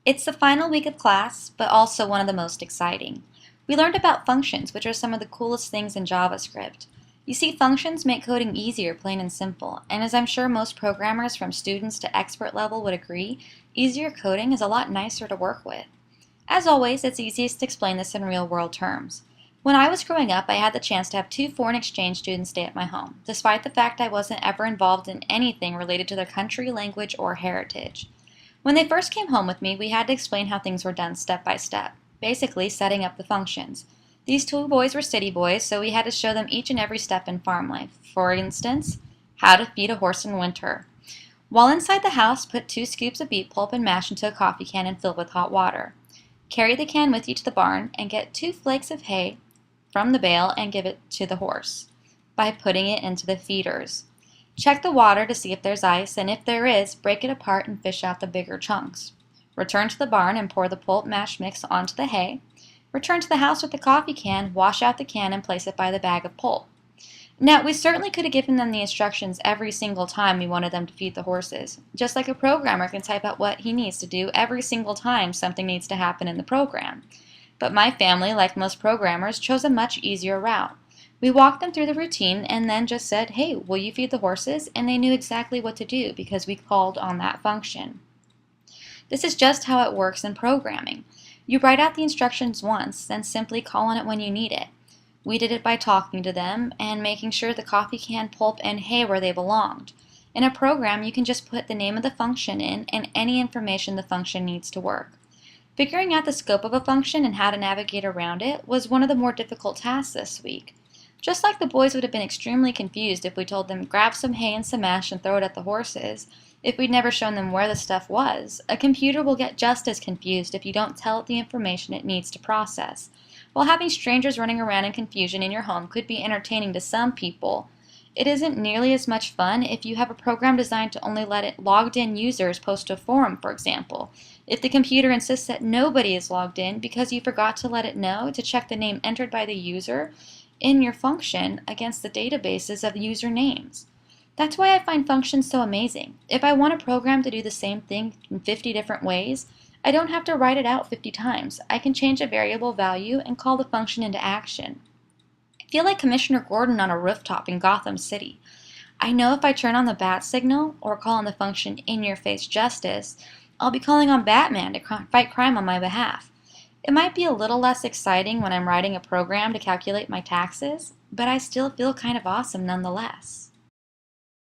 It's the final week of class, but also one of the most exciting. We learned about functions, which are some of the coolest things in JavaScript. You see, functions make coding easier, plain and simple, and as I'm sure most programmers from students to expert level would agree, easier coding is a lot nicer to work with. As always, it's easiest to explain this in real-world terms. When I was growing up, I had the chance to have two foreign exchange students stay at my home, despite the fact I wasn't ever involved in anything related to their country, language, or heritage. When they first came home with me, we had to explain how things were done step by step, basically setting up the functions. These two boys were city boys, so we had to show them each and every step in farm life. For instance, how to feed a horse in winter. While inside the house, put 2 scoops of beet pulp and mash into a coffee can and fill with hot water. Carry the can with you to the barn and get 2 flakes of hay from the bale and give it to the horse by putting it into the feeders. Check the water to see if there's ice, and if there is, break it apart and fish out the bigger chunks. Return to the barn and pour the pulp mash mix onto the hay. Return to the house with the coffee can, wash out the can, and place it by the bag of pulp. Now, we certainly could have given them the instructions every single time we wanted them to feed the horses, just like a programmer can type out what he needs to do every single time something needs to happen in the program. But my family, like most programmers, chose a much easier route. We walked them through the routine and then just said, hey, will you feed the horses? And they knew exactly what to do because we called on that function. This is just how it works in programming. You write out the instructions once, then simply call on it when you need it. We did it by talking to them and making sure the coffee can, pulp, and hay where they belonged. In a program, you can just put the name of the function in and any information the function needs to work. Figuring out the scope of a function and how to navigate around it was one of the more difficult tasks this week. Just like the boys would have been extremely confused if we told them grab some hay and some mash and throw it at the horses, if we'd never shown them where the stuff was, a computer will get just as confused if you don't tell it the information it needs to process. While having strangers running around in confusion in your home could be entertaining to some people, it isn't nearly as much fun if you have a program designed to only let it logged-in users post to a forum, for example. If the computer insists that nobody is logged in because you forgot to let it know to check the name entered by the user in your function against the databases of usernames. That's why I find functions so amazing. If I want a program to do the same thing in 50 different ways, I don't have to write it out 50 times. I can change a variable value and call the function into action. I feel like Commissioner Gordon on a rooftop in Gotham City. I know if I turn on the bat signal or call on the function in-your-face justice, I'll be calling on Batman to fight crime on my behalf. It might be a little less exciting when I'm writing a program to calculate my taxes, but I still feel kind of awesome nonetheless.